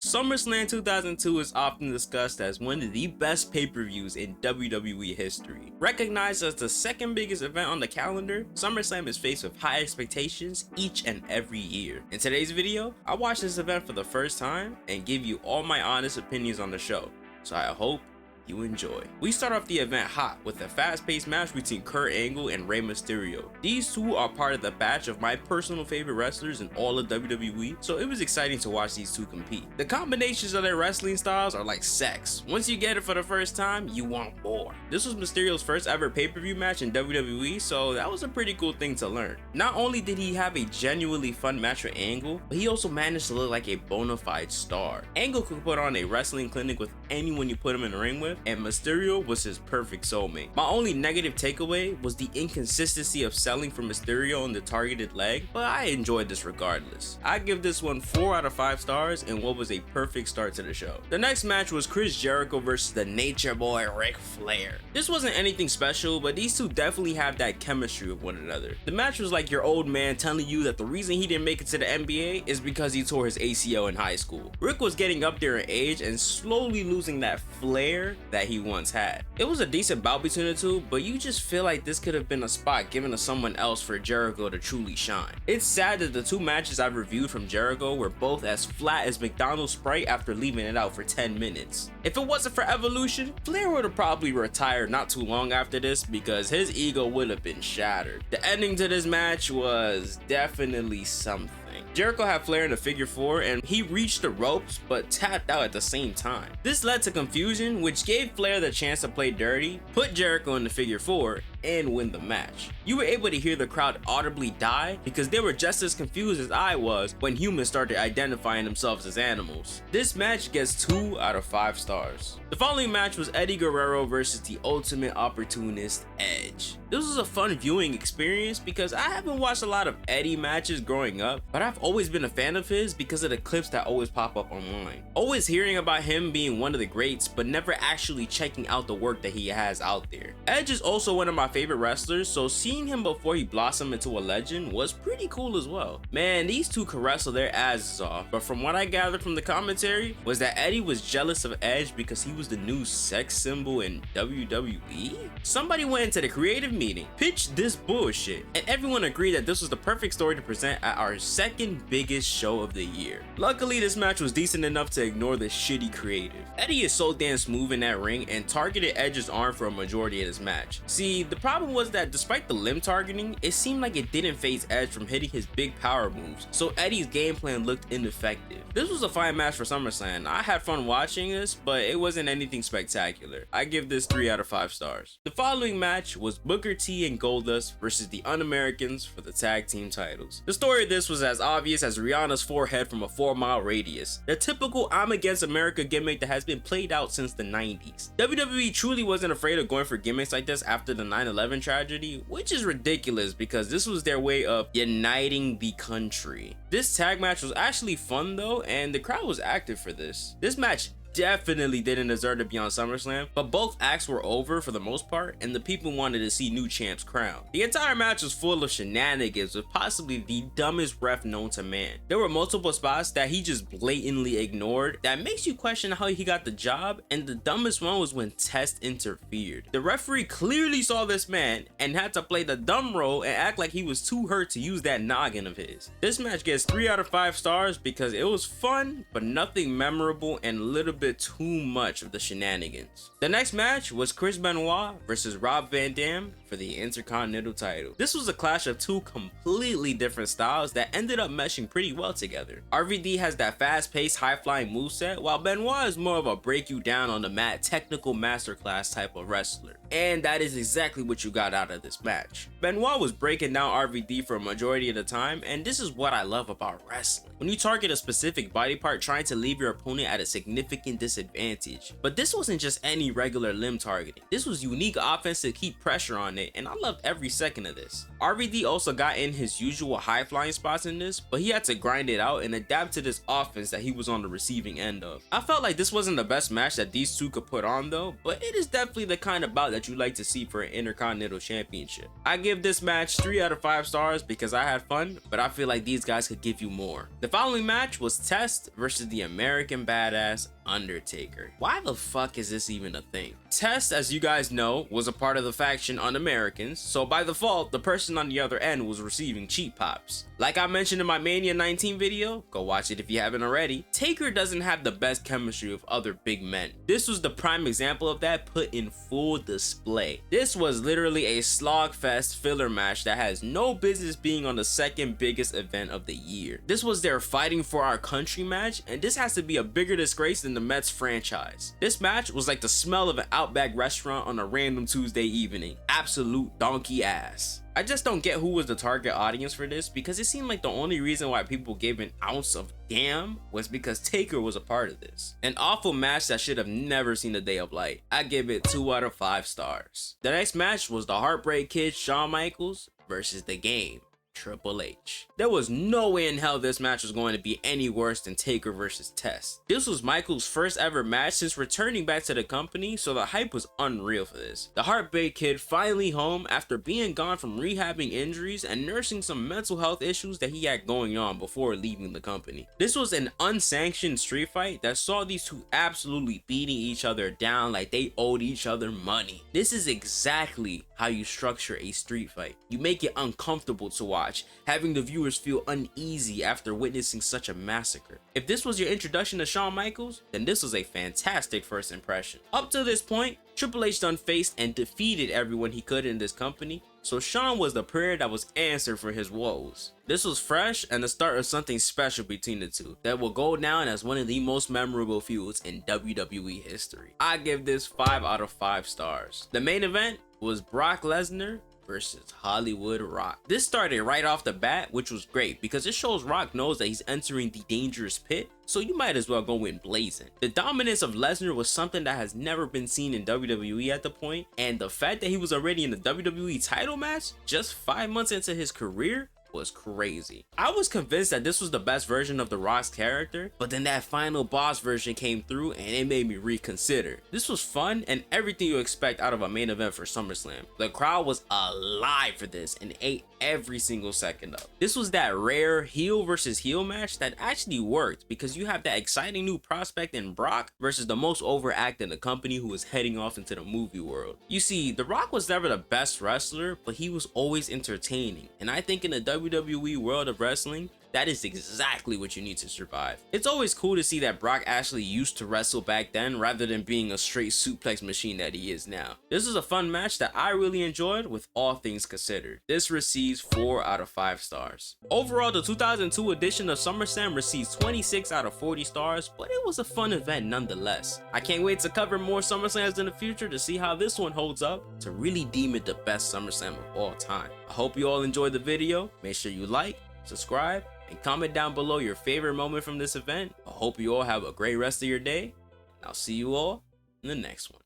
SummerSlam 2002 is often discussed as one of the best pay-per-views in WWE history. Recognized as the second biggest event on the calendar, SummerSlam is faced with high expectations each and every year. In today's video, I watched this event for the first time and give you all my honest opinions on the show, so I hope you enjoy. We start off the event hot with a fast-paced match between Kurt Angle and Rey Mysterio. These two are part of the batch of my personal favorite wrestlers in all of WWE, so it was exciting to watch these two compete. The combinations of their wrestling styles are like sex. Once you get it for the first time, you want more. This was Mysterio's first ever pay-per-view match in WWE, so that was a pretty cool thing to learn. Not only did he have a genuinely fun match with Angle, but he also managed to look like a bona fide star. Angle could put on a wrestling clinic with anyone you put him in the ring with, and Mysterio was his perfect soulmate. My only negative takeaway was the inconsistency of selling for Mysterio on the targeted leg, but I enjoyed this regardless. I give this one 4 out of 5 stars and what was a perfect start to the show. The next match was Chris Jericho versus the Nature Boy Ric Flair. This wasn't anything special, but these two definitely have that chemistry with one another. The match was like your old man telling you that the reason he didn't make it to the NBA is because he tore his ACL in high school. Rick was getting up there in age and slowly losing that flair that he once had. It was a decent bout between the two, but you just feel like this could have been a spot given to someone else for Jericho to truly shine. It's sad that the two matches I've reviewed from Jericho were both as flat as McDonald's Sprite after leaving it out for 10 minutes. If it wasn't for Evolution, Flair would have probably retired not too long after this because his ego would have been shattered. The ending to this match was definitely something. Jericho had Flair in a figure 4 and he reached the ropes but tapped out at the same time. This led to confusion, which gave Flair the chance to play dirty, put Jericho in the figure 4, and win the match. You were able to hear the crowd audibly die because they were just as confused as I was when humans started identifying themselves as animals. This match gets 2 out of 5 stars. The following match was Eddie Guerrero versus the ultimate opportunist, Edge. This was a fun viewing experience because I haven't watched a lot of Eddie matches growing up, but I've always been a fan of his because of the clips that always pop up online. Always hearing about him being one of the greats, but never actually checking out the work that he has out there. Edge is also one of my favorite wrestlers, so seeing him before he blossomed into a legend was pretty cool as well. Man, these two could wrestle their asses off, but from what I gathered from the commentary was that Eddie was jealous of Edge because he was the new sex symbol in WWE? Somebody went into the creative meeting, pitched this bullshit, and everyone agreed that this was the perfect story to present at our second biggest show of the year. Luckily, this match was decent enough to ignore the shitty creative. Eddie is so damn smooth in that ring and targeted Edge's arm for a majority of this match. See, the problem was that despite the limb targeting, it seemed like it didn't phase Edge from hitting his big power moves, so Eddie's game plan looked ineffective. This was a fine match for SummerSlam. I had fun watching this, but it wasn't anything spectacular. I give this 3 out of 5 stars. The following match was Booker T and Goldust versus the Un-Americans for the tag team titles. The story of this was as obvious as Rihanna's forehead from a 4-mile radius. The typical I'm against America gimmick that has been played out since the 90s. WWE truly wasn't afraid of going for gimmicks like this after the 9/11 tragedy, which is ridiculous because this was their way of uniting the country. This tag match was actually fun though, and the crowd was active for this. This match definitely didn't deserve to be on SummerSlam, but both acts were over for the most part and the people wanted to see new champs crowned. The entire match was full of shenanigans with possibly the dumbest ref known to man. There were multiple spots that he just blatantly ignored that makes you question how he got the job, and the dumbest one was when Test interfered. The referee clearly saw this man and had to play the dumb role and act like he was too hurt to use that noggin of his. This match gets 3 out of 5 stars because it was fun but nothing memorable and a little bit too much of the shenanigans. The next match was Chris Benoit versus Rob Van Dam for the Intercontinental title. This was a clash of two completely different styles that ended up meshing pretty well together. RVD has that fast-paced, high-flying moveset, while Benoit is more of a break you down on the mat, technical masterclass type of wrestler. And that is exactly what you got out of this match. Benoit was breaking down RVD for a majority of the time, and this is what I love about wrestling. When you target a specific body part trying to leave your opponent at a significant disadvantage. But this wasn't just any regular limb targeting. This was unique offense to keep pressure on it, and I loved every second of this. RVD also got in his usual high flying spots in this, but he had to grind it out and adapt to this offense that he was on the receiving end of. I felt like this wasn't the best match that these two could put on though, but it is definitely the kind of bout that you like to see for an Intercontinental Championship. I give this match 3 out of 5 stars because I had fun, but I feel like these guys could give you more. The following match was Test versus the American Badass UnderTaker. Why the fuck is this even a thing? Test, as you guys know, was a part of the faction Un-Americans, so by default, the person on the other end was receiving cheap pops. Like I mentioned in my Mania 19 video, go watch it if you haven't already, Taker doesn't have the best chemistry with other big men. This was the prime example of that put in full display. This was literally a slogfest filler match that has no business being on the second biggest event of the year. This was their fighting for our country match, and this has to be a bigger disgrace than the Mets franchise. This match was like the smell of an Outback restaurant on a random Tuesday evening. Absolute donkey ass. I just don't get who was the target audience for this, because it seemed like the only reason why people gave an ounce of damn was because Taker was a part of this. An awful match that should have never seen the day of light. I give it 2 out of 5 stars. The next match was the Heartbreak Kid Shawn Michaels versus The Game, Triple H. There was no way in hell this match was going to be any worse than Taker versus Test. This was Michaels' first ever match since returning back to the company, so the hype was unreal for this. The Heartbreak Kid finally home after being gone from rehabbing injuries and nursing some mental health issues that he had going on before leaving the company. This was an unsanctioned street fight that saw these two absolutely beating each other down like they owed each other money. This is exactly how you structure a street fight. You make it uncomfortable to watch, having the viewers feel uneasy after witnessing such a massacre. If this was your introduction to Shawn Michaels, then this was a fantastic first impression. Up to this point, Triple H done faced and defeated everyone he could in this company, so Shawn was the prayer that was answered for his woes. This was fresh and the start of something special between the two that will go down as one of the most memorable feuds in WWE history. I give this 5 out of 5 stars. The main event was Brock Lesnar versus Hollywood Rock. This started right off the bat, which was great because it shows Rock knows that he's entering the dangerous pit, so you might as well go in blazing. The dominance of Lesnar was something that has never been seen in WWE at the point, and the fact that he was already in the WWE title match just 5 months into his career was crazy. I was convinced that this was the best version of The Rock's character, but then that final boss version came through and it made me reconsider. This was fun and everything you expect out of a main event for SummerSlam. The crowd was alive for this and ate every single second of. This was that rare heel versus heel match that actually worked because you have that exciting new prospect in Brock versus the most overact in the company who was heading off into the movie world. You see, The Rock was never the best wrestler, but he was always entertaining, and I think in the WWE world of wrestling, that is exactly what you need to survive. It's always cool to see that Brock actually used to wrestle back then rather than being a straight suplex machine that he is now. This is a fun match that I really enjoyed with all things considered. This receives 4 out of 5 stars. Overall, the 2002 edition of SummerSlam receives 26 out of 40 stars, but it was a fun event nonetheless. I can't wait to cover more SummerSlams in the future to see how this one holds up to really deem it the best SummerSlam of all time. I hope you all enjoyed the video. Make sure you like, subscribe, and comment down below your favorite moment from this event. I hope you all have a great rest of your day, and I'll see you all in the next one.